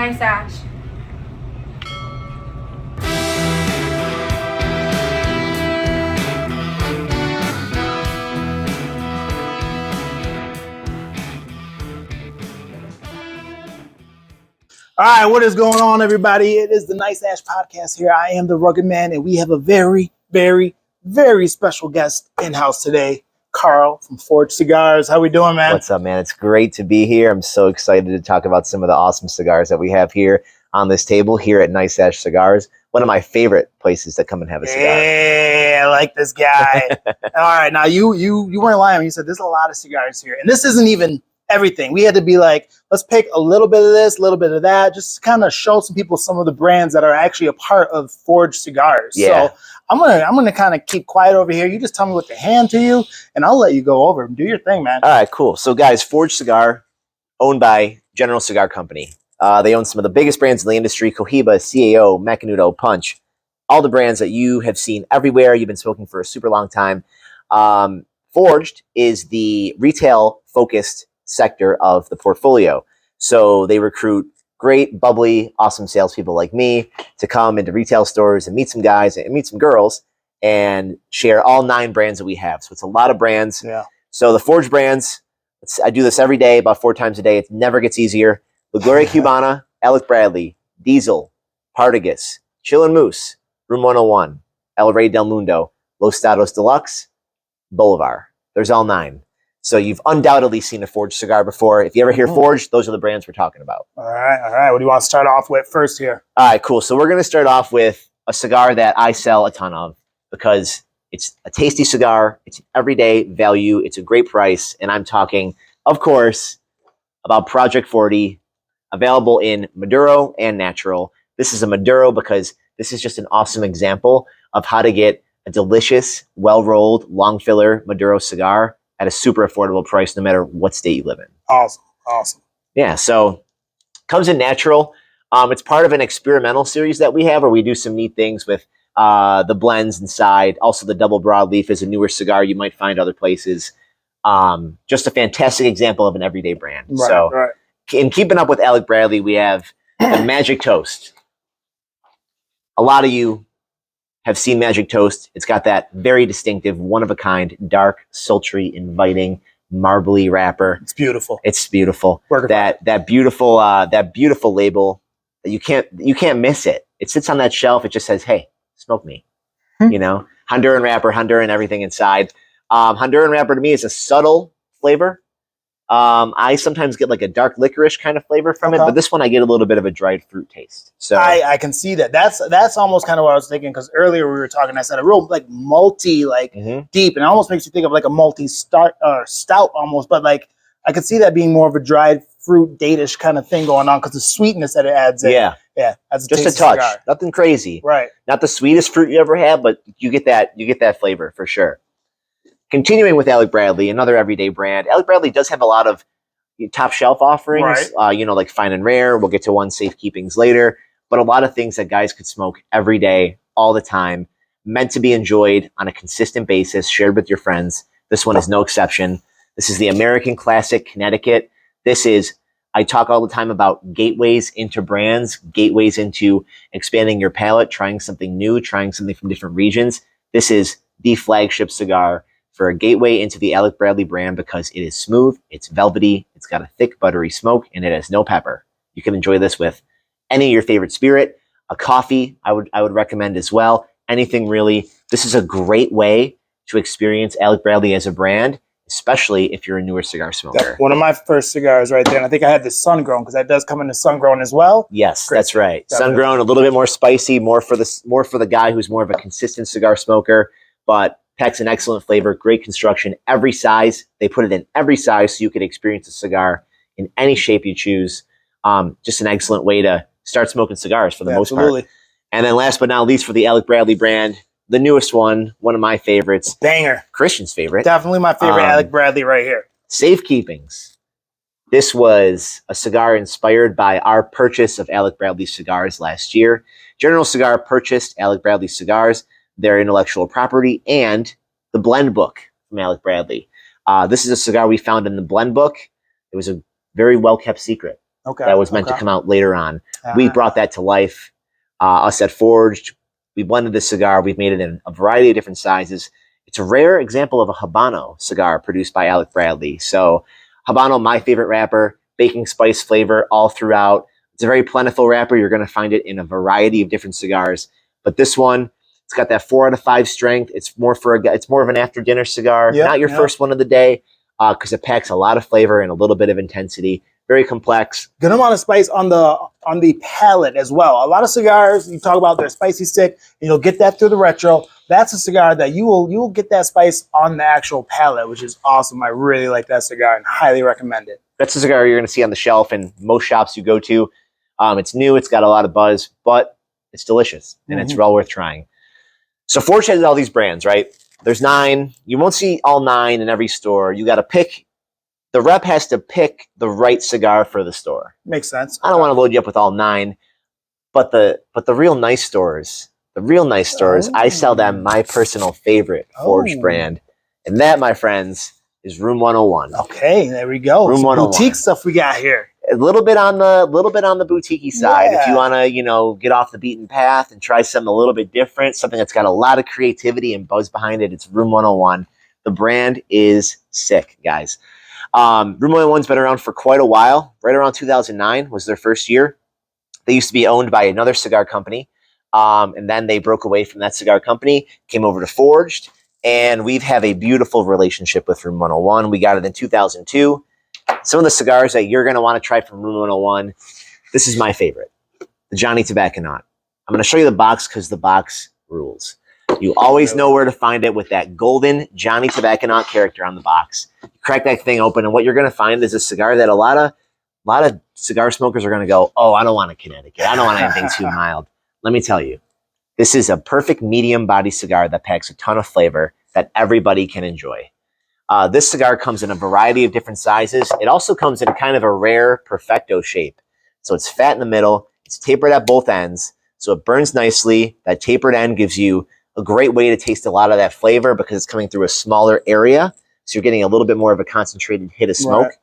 Nice ash. All right, what is going on, everybody? It is the Nice Ash Podcast here. I am the Rugged Man, and we have a very, very, very special guest in-house today, Carl from Forged Cigars. How we doing, man? What's up, man? It's great to be here. I'm so excited to talk about some of the awesome cigars that we have here on this table here at Nice Ash Cigars. One of my favorite places to come and have a cigar. Yeah, I like this guy. All right, now you weren't lying. You said there's a lot of cigars here, and this isn't even everything. We had to be like, let's pick a little bit of this, a little bit of that, just to kind of show some people some of the brands that are actually a part of Forged Cigars. Yeah. So I'm gonna kind of keep quiet over here. You just tell me what to hand to you, and I'll let you go over and do your thing, man. All right, cool. So, guys, Forged Cigar, owned by General Cigar Company. They own some of the biggest brands in the industry: Cohiba, CAO, Macanudo, Punch. All the brands that you have seen everywhere. You've been smoking for a super long time. Forged is the retail-focused sector of the portfolio. So they recruit great, bubbly, awesome salespeople like me to come into retail stores and meet some guys and meet some girls and share all 9 brands that we have. So it's a lot of brands. Yeah. So the Forged brands, I do this every day, about 4 times a day. It never gets easier. The Gloria Cubana, Alec Bradley, Diesel, Partagas, Chillin' Moose, Room 101, El Rey del Mundo, Los Stados Deluxe, Bolivar. There's all 9. So you've undoubtedly seen a Forged cigar before. If you ever hear Forged, those are the brands we're talking about. All right. What do you want to start off with first here? All right, cool. So we're going to start off with a cigar that I sell a ton of because it's a tasty cigar. It's an everyday value. It's a great price. And I'm talking, of course, about Project 40, available in Maduro and Natural. This is a Maduro because this is just an awesome example of how to get a delicious, well-rolled, long filler Maduro cigar at a super affordable price, no matter what state you live in. Awesome. Yeah, so comes in natural. It's part of an experimental series that we have where we do some neat things with the blends inside. Also, the double broadleaf is a newer cigar you might find other places. Just a fantastic example of an everyday brand. Right. In keeping up with Alec Bradley, we have the Magic Toast. A lot of you have seen Magic Toast. It's got that very distinctive, one-of-a-kind, dark, sultry, inviting, marbly wrapper. It's beautiful. It's beautiful. That beautiful label. You can't miss it. It sits on that shelf. It just says, "Hey, smoke me." You know, Honduran wrapper, Honduran everything inside. Honduran wrapper to me is a subtle flavor. I sometimes get like a dark licorice kind of flavor from it, but this one I get a little bit of a dried fruit taste. So I can see that. That's almost kind of what I was thinking, because earlier we were talking. I said a real like multi, like deep, and it almost makes you think of like a multi stout almost. But like I could see that being more of a dried fruit date-ish kind of thing going on because the sweetness that it adds in. Yeah. That's just a touch, cigar. Nothing crazy. Right. Not the sweetest fruit you ever had, but you get that flavor for sure. Continuing with Alec Bradley, another everyday brand. Alec Bradley does have a lot of top shelf offerings, right. Like fine and rare. We'll get to one safekeepings later, but a lot of things that guys could smoke every day, all the time, meant to be enjoyed on a consistent basis, shared with your friends. This one is no exception. This is the American Classic Connecticut. I talk all the time about gateways into brands, gateways into expanding your palate, trying something new, trying something from different regions. This is the flagship cigar for a gateway into the Alec Bradley brand because it is smooth, it's velvety, it's got a thick, buttery smoke, and it has no pepper. You can enjoy this with any of your favorite spirit. A coffee, I would recommend as well. Anything really. This is a great way to experience Alec Bradley as a brand, especially if you're a newer cigar smoker. One of my first cigars right there, and I think I had this sun-grown because that does come in the sun-grown as well. Yes, that's right. Sun-grown, a little bit more spicy, more for the guy who's more of a consistent cigar smoker, but packs an excellent flavor, great construction, every size. They put it in every size so you can experience a cigar in any shape you choose. Just an excellent way to start smoking cigars for the most part. And then last but not least, for the Alec Bradley brand, the newest one of my favorites. Banger. Christian's favorite. Definitely my favorite Alec Bradley right here. Safekeepings. This was a cigar inspired by our purchase of Alec Bradley cigars last year. General Cigar purchased Alec Bradley cigars, their intellectual property, and the blend book from Alec Bradley. This is a cigar we found in the blend book. It was a very well-kept secret. that was meant to come out later on. We brought that to life. Us at Forged, we blended this cigar. We've made it in a variety of different sizes. It's a rare example of a Habano cigar produced by Alec Bradley. So Habano, my favorite wrapper, baking spice flavor all throughout. It's a very plentiful wrapper. You're going to find it in a variety of different cigars. But this one, it's got that 4 out of 5 strength. It's more of an after dinner cigar, not your first one of the day, because it packs a lot of flavor and a little bit of intensity. Very complex. Good amount of spice on the palate as well. A lot of cigars, you talk about their spicy stick, and you'll get that through the retro. That's a cigar that you will get that spice on the actual palate, which is awesome. I really like that cigar and highly recommend it. That's a cigar you're going to see on the shelf in most shops you go to. It's new, it's got a lot of buzz, but it's delicious and it's well worth trying. So Forged has all these brands, right? There's 9. You won't see all 9 in every store. You got to pick. The rep has to pick the right cigar for the store. Makes sense. I don't want to load you up with all 9, but the real nice stores, I sell them my personal favorite Forged brand, and that, my friends, is Room 101. Okay, there we go. Room 101. Boutique stuff we got here. A little bit on the boutique-y side. If you want to, get off the beaten path and try something a little bit different, something that's got a lot of creativity and buzz behind it, it's Room 101. The brand is sick, guys. Room 101's been around for quite a while. Right around 2009 was their first year. They used to be owned by another cigar company, and then they broke away from that cigar company, came over to Forged, and we have a beautiful relationship with Room 101. We got it in 2002. Some of the cigars that you're going to want to try from Room 101, this is my favorite, the Johnny Tobacconaut. I'm going to show you the box because the box rules. You always know where to find it with that golden Johnny Tobacconaut character on the box. You crack that thing open, and what you're going to find is a cigar that a lot of cigar smokers are going to go, oh, I don't want a Connecticut. I don't want anything too mild. Let me tell you, this is a perfect medium body cigar that packs a ton of flavor that everybody can enjoy. This cigar comes in a variety of different sizes. It also comes in kind of a rare perfecto shape. So it's fat in the middle. It's tapered at both ends. So it burns nicely. That tapered end gives you a great way to taste a lot of that flavor because it's coming through a smaller area. So you're getting a little bit more of a concentrated hit of smoke. Right.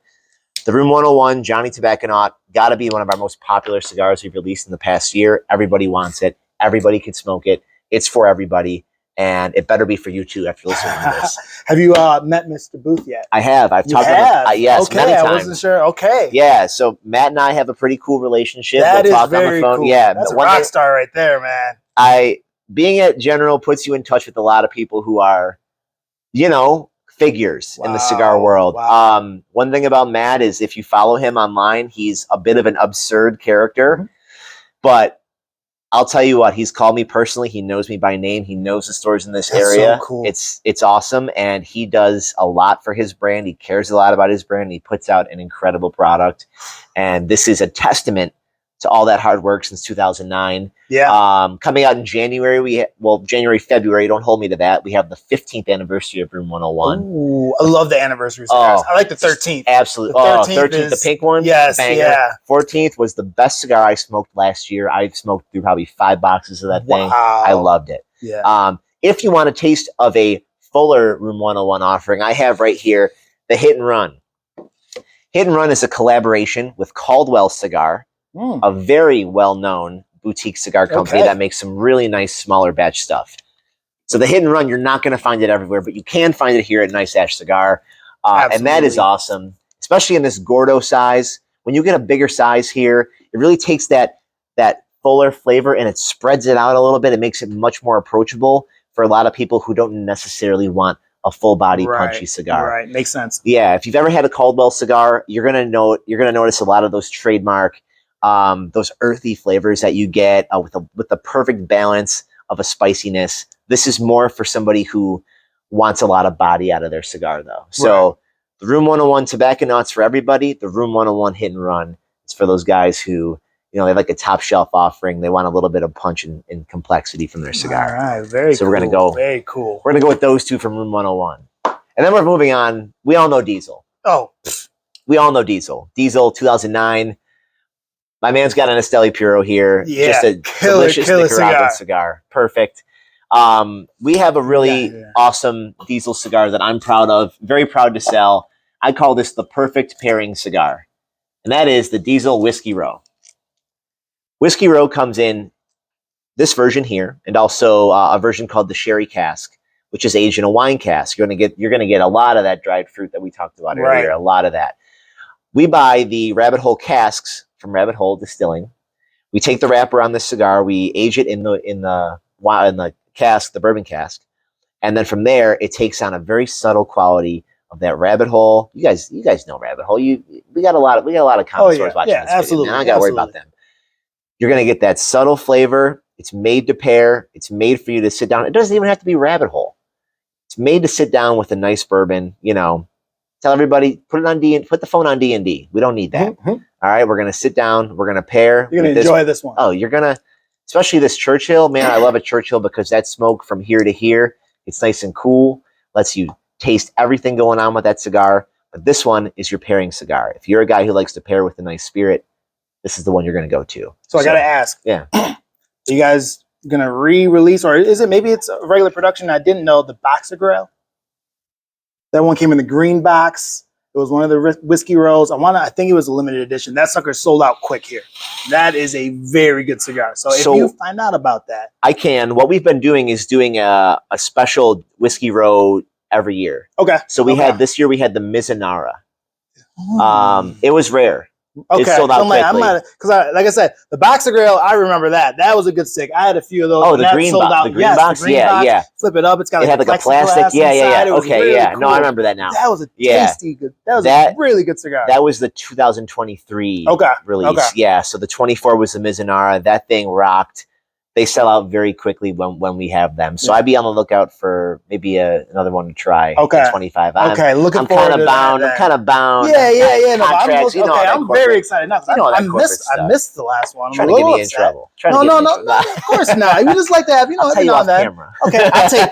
The Room 101 Johnny Tobacconaut got to be one of our most popular cigars we've released in the past year. Everybody wants it. Everybody can smoke it. It's for everybody. And it better be for you too after listening to this. Have you met Mr. Booth yet? I have. I've talked to him. Yes, many times. I wasn't sure. Okay. Yeah, so Matt and I have a pretty cool relationship. That is very cool. Yeah, that's a rock star right there, man. Being at General puts you in touch with a lot of people who are, figures in the cigar world. Wow. One thing about Matt is if you follow him online, he's a bit of an absurd character, but I'll tell you what, he's called me personally. He knows me by name. He knows the stores in this area. So cool. It's awesome. And he does a lot for his brand. He cares a lot about his brand. He puts out an incredible product. And this is a testament to all that hard work since 2009. Yeah. Coming out in January, January, February, don't hold me to that. We have the 15th anniversary of Room 101. Ooh, I love the anniversary cigars. I like the 13th. Absolutely. The 13th, the pink one? Yes, banger. Yeah. 14th was the best cigar I smoked last year. I smoked through probably 5 boxes of that thing. I loved it. Yeah. If you want a taste of a fuller Room 101 offering, I have right here the Hit and Run. Hit and Run is a collaboration with Caldwell Cigar, a very well-known boutique cigar company that makes some really nice smaller batch stuff. So the Hit and Run, you're not going to find it everywhere, but you can find it here at Nice Ash Cigar. And that is awesome, especially in this Gordo size. When you get a bigger size here, it really takes that fuller flavor and it spreads it out a little bit. It makes it much more approachable for a lot of people who don't necessarily want a full body punchy cigar. Right, makes sense. Yeah, if you've ever had a Caldwell cigar, you're gonna notice a lot of those trademark, those earthy flavors that you get with the perfect balance of a spiciness. This is more for somebody who wants a lot of body out of their cigar, though. So the Room 101 Tobacconaut's for everybody. The Room 101 Hit and Run is for those guys who, they like a top shelf offering. They want a little bit of punch and complexity from their cigar. All right, very cool. So we're gonna go. Very cool. We're gonna go with those two from Room 101, and then we're moving on. We all know Diesel. Oh, we all know Diesel. Diesel 2009. My man's got an Esteli Puro here. Yeah, just a delicious Nicaraguan cigar. Perfect. We have a really awesome Diesel cigar that I'm proud of. Very proud to sell. I call this the perfect pairing cigar. and that is the Diesel Whiskey Row. Whiskey Row comes in this version here, and also a version called the Sherry Cask, which is aged in a wine cask. You're gonna get a lot of that dried fruit that we talked about earlier. A lot of that. We buy the Rabbit Hole casks from Rabbit Hole Distilling. We take the wrapper on the cigar, we age it in the cask, the bourbon cask, and then from there it takes on a very subtle quality of that Rabbit Hole. You guys know Rabbit Hole. We got a lot of connoisseurs watching this absolutely. video. Man, I gotta worry about them. You're gonna get that subtle flavor. It's made to pair. It's made for you to sit down. It doesn't even have to be Rabbit Hole. It's made to sit down with a nice bourbon. You know, tell everybody put the phone on D&D. We don't need that. All right, we're gonna sit down. We're gonna pair. You're gonna enjoy this one. Oh, you're gonna, especially this Churchill. Man, I love a Churchill because that smoke from here to here, it's nice and cool. Lets you taste everything going on with that cigar. But this one is your pairing cigar. If you're a guy who likes to pair with a nice spirit, this is the one you're gonna go to. So I gotta ask. Yeah. Are you guys gonna re-release, or is it maybe it's a regular production? I didn't know the Boxer Grill. That one came in the green box. It was one of the Whiskey Rows. I think it was a limited edition. That sucker sold out quick here. That is a very good cigar. So if you find out about that, I can. What we've been doing is doing a special Whiskey Row every year. Okay. So we had this year. We had the Mizunara. It was rare. Okay, it sold out quickly. Because like I said, the Boxer Grill, I remember that. That was a good stick. I had a few of those. Oh, the green box. The green box? Yeah. Flip it up. It's got like a plastic. Yeah. Okay, really cool. No, I remember that now. That was a tasty good. That was a really good cigar. That was the 2023 release. Okay. Yeah, so the 24 was the Mizunara. That thing rocked. They sell out very quickly when we have them. So I'd be on the lookout for maybe another one to try. Okay. 25. I'm kind of bound. I'm kind of bound. Yeah. Contracts, I'm very excited. No, I missed the last one. I'm trying to get me in trouble. No, of course not. You just like to have, I'll tell you off camera. Okay, I'll take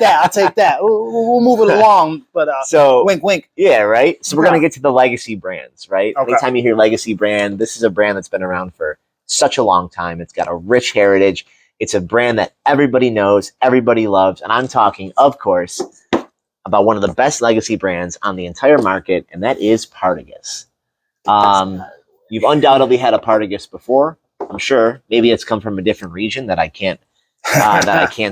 that. We'll move it along. But so wink. Yeah, right. So we're gonna get to the legacy brands, right? Okay. Anytime you hear legacy brand, this is a brand that's been around for such a long time. It's got a rich heritage. It's a brand that everybody knows, everybody loves, and I'm talking, of course, about one of the best legacy brands on the entire market, and that is Partagas. You've undoubtedly had a Partagas before, I'm sure. Maybe it's come from a different region that I can't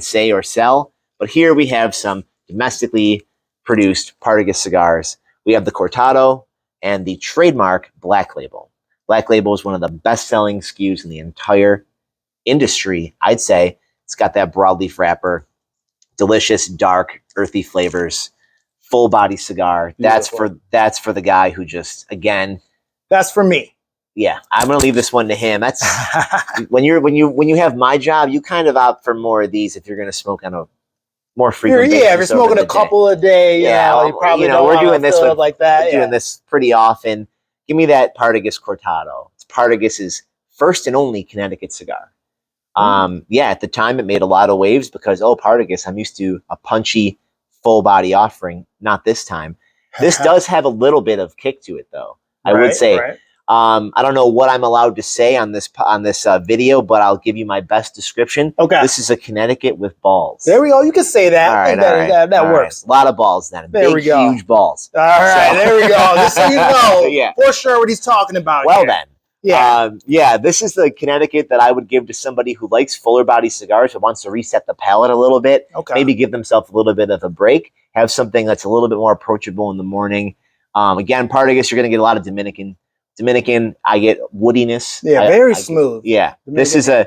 say or sell. But here we have some domestically produced Partagas cigars. We have the Cortado and the trademark Black Label. Black Label is one of the best-selling SKUs in the entire industry, I'd say. It's got that broadleaf wrapper, delicious, dark, earthy flavors, full body cigar. Beautiful. That's for the guy who just, again, that's for me. Yeah, I'm gonna leave this one to him. That's when you have my job, you kind of opt for more of these if you're gonna smoke on a more frequent basis. Yeah, if you're smoking a couple a day, you probably don't we're doing this like that. We're doing this pretty often. Give me that Partagas Cortado. It's Partagas's first and only Connecticut cigar. At the time it made a lot of waves because, Partagas, I'm used to a punchy full body offering. Not this time. This does have a little bit of kick to it though. I would say. Right. I don't know what I'm allowed to say on this video, but I'll give you my best description. Okay. This is a Connecticut with balls. There we go. You can say that. All right, that works. Right. A lot of balls then. Big, huge balls. All right, there we go. Just so you know for sure what he's talking about. Well then. Yeah. This is the Connecticut that I would give to somebody who likes fuller body cigars, who wants to reset the palate a little bit. Okay. Maybe give themselves a little bit of a break. Have something that's a little bit more approachable in the morning. Again, Partagas, you're going to get a lot of Dominican. I get woodiness. Yeah, very smooth. Yeah. Dominican.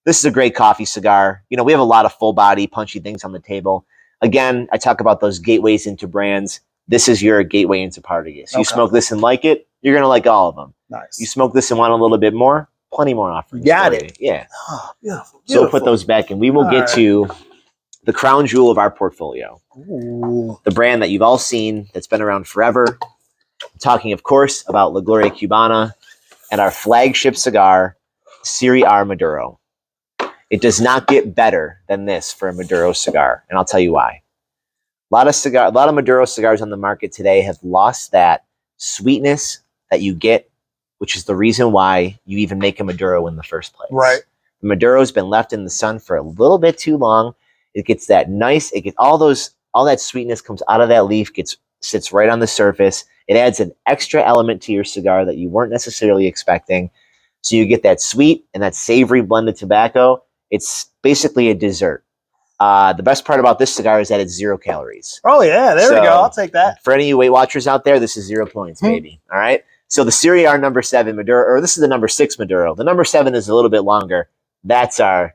This is a great coffee cigar. You know, we have a lot of full body, punchy things on the table. Again, I talk about those gateways into brands. This is your gateway into Partagas. You smoke this and like it, you're going to like all of them. Nice. You smoke this and want a little bit more, plenty more offerings. Got it. Yeah. Oh, beautiful. So we'll put those back and we will get to the crown jewel of our portfolio. Ooh. The brand that you've all seen that's been around forever. I'm talking, of course, about La Gloria Cubana and our flagship cigar, Serie R Maduro. It does not get better than this for a Maduro cigar, and I'll tell you why. A lot of Maduro cigars on the market today have lost that sweetness that you get, which is the reason why you even make a Maduro in the first place. Right. The Maduro's been left in the sun for a little bit too long. It gets that nice, all that sweetness comes out of that leaf, gets sits right on the surface. It adds an extra element to your cigar that you weren't necessarily expecting. So you get that sweet and that savory blended tobacco. It's basically a dessert. The best part about this cigar is that it's 0 calories. Oh, yeah. There we go. I'll take that. For any of you Weight Watchers out there, this is 0 points, baby. All right? So the Serie R number 7 Maduro, or this is the number 6 Maduro. The number 7 is a little bit longer. That's a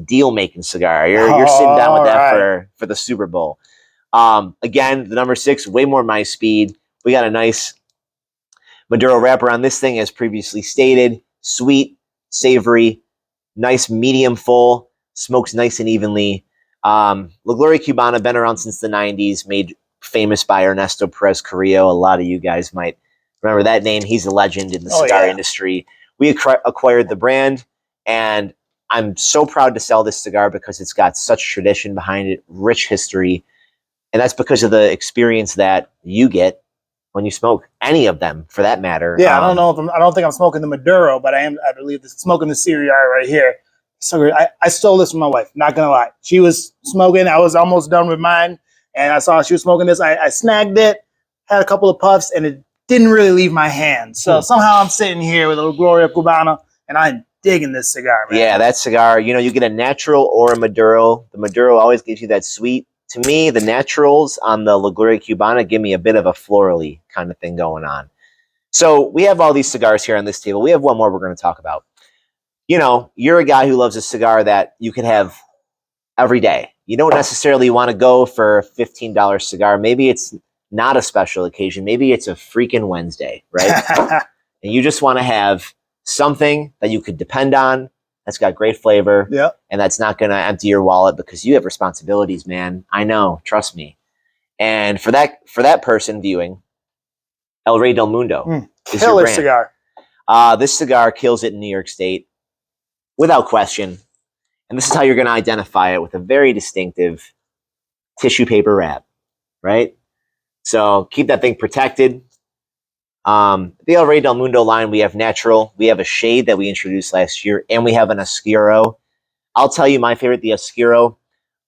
deal-making cigar. You're sitting down with that for the Super Bowl. Again, the number 6, way more my speed. We got a nice Maduro wrapper on this thing, as previously stated. Sweet, savory, nice medium full, smokes nice and evenly. La Gloria Cubana, been around since the 90s, made famous by Ernesto Perez Carrillo. A lot of you guys might remember that name. He's a legend in the cigar industry. We acquired the brand, and I'm so proud to sell this cigar because it's got such tradition behind it, rich history, and that's because of the experience that you get when you smoke any of them, for that matter. Yeah, I don't think I'm smoking the Maduro, but I believe smoking the Serie R right here. So I stole this from my wife, not gonna lie. She was smoking, I was almost done with mine, and I saw she was smoking this. I snagged it, had a couple of puffs, and it didn't really leave my hand. So somehow I'm sitting here with a Gloria Cubana, and I'm digging this cigar, man. Yeah, that cigar, you get a natural or a Maduro. The Maduro always gives you that sweet. To me, the naturals on the La Gloria Cubana give me a bit of a florally kind of thing going on. So we have all these cigars here on this table. We have one more we're going to talk about. You're a guy who loves a cigar that you can have every day. You don't necessarily want to go for a $15 cigar. Maybe it's not a special occasion. Maybe it's a freaking Wednesday, right? And you just want to have something that you could depend on, that's got great flavor, and that's not going to empty your wallet because you have responsibilities, man. I know, trust me. And for that person viewing, El Rey del Mundo is your brand. Cigar. This cigar kills it in New York State, without question. And this is how you're going to identify it, with a very distinctive tissue paper wrap, right? So keep that thing protected. The El Rey del Mundo line, we have natural, we have a shade that we introduced last year, and we have an Oscuro. I'll tell you my favorite, the Oscuro.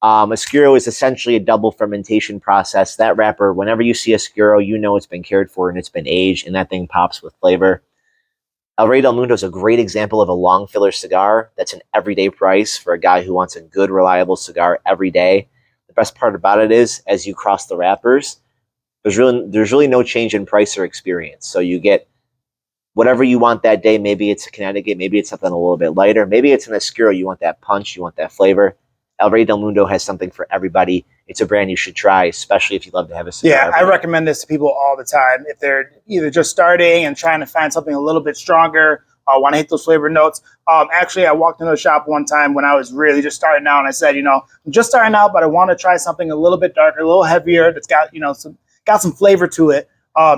Oscuro is essentially a double fermentation process. That wrapper, whenever you see Oscuro, you know it's been cared for and it's been aged, and that thing pops with flavor. El Rey del Mundo is a great example of a long filler cigar that's an everyday price for a guy who wants a good, reliable cigar every day. The best part about it is, as you cross the wrappers, there's really no change in price or experience. So you get whatever you want that day. Maybe it's a Connecticut, maybe it's something a little bit lighter, maybe it's an Oscuro. You want that punch, you want that flavor. El Rey del Mundo has something for everybody. It's a brand you should try, especially if you love to have a cigar. Yeah, I recommend this to people all the time. If they're either just starting and trying to find something a little bit stronger, want to hit those flavor notes. Actually, I walked into a shop one time when I was really just starting out, and I said, I'm just starting out, but I want to try something a little bit darker, a little heavier, that's got, got some flavor to it.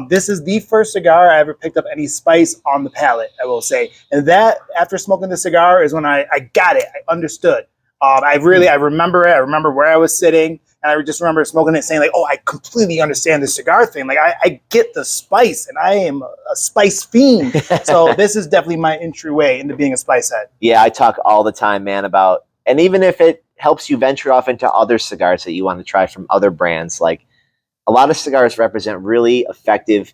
This is the first cigar I ever picked up any spice on the palate, I will say. And that, after smoking the cigar, is when I got it. I understood. I remember it. I remember where I was sitting, and I just remember smoking it, saying, like, oh, I completely understand the cigar thing. Like, I get the spice, and I am a spice fiend. So this is definitely my entryway into being a spice head. Yeah, I talk all the time, man, about, and even if it helps you venture off into other cigars that you want to try from other brands, like, a lot of cigars represent really effective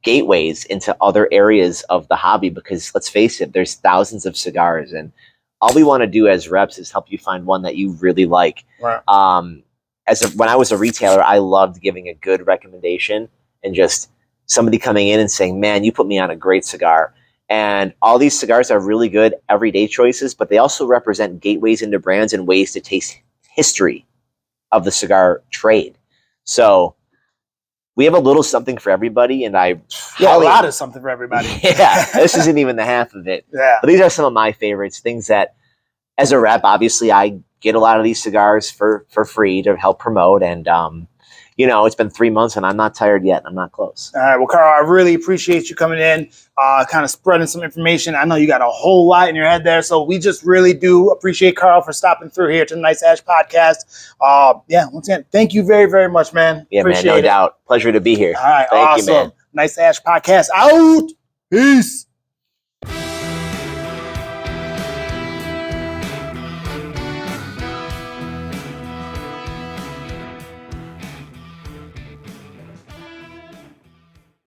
gateways into other areas of the hobby, because let's face it, there's thousands of cigars, and all we want to do as reps is help you find one that you really like. Right. When I was a retailer, I loved giving a good recommendation and just somebody coming in and saying, man, you put me on a great cigar. And all these cigars are really good everyday choices, but they also represent gateways into brands and ways to taste history of the cigar trade. So we have a little something for everybody, and a lot of something for everybody. Yeah, this isn't even the half of it. Yeah, but these are some of my favorites. Things that, as a rep, obviously I get a lot of these cigars for free to help promote, and it's been 3 months and I'm not tired yet. I'm not close. All right, well, Carl, I really appreciate you coming in, kind of spreading some information. I know you got a whole lot in your head there, so we just really do appreciate Carl for stopping through here to the Nice Ash podcast. Once again, thank you very, very much, man. Yeah, appreciate man, no doubt. Pleasure to be here. All right, thank awesome. you, man. Nice Ash podcast out. Peace.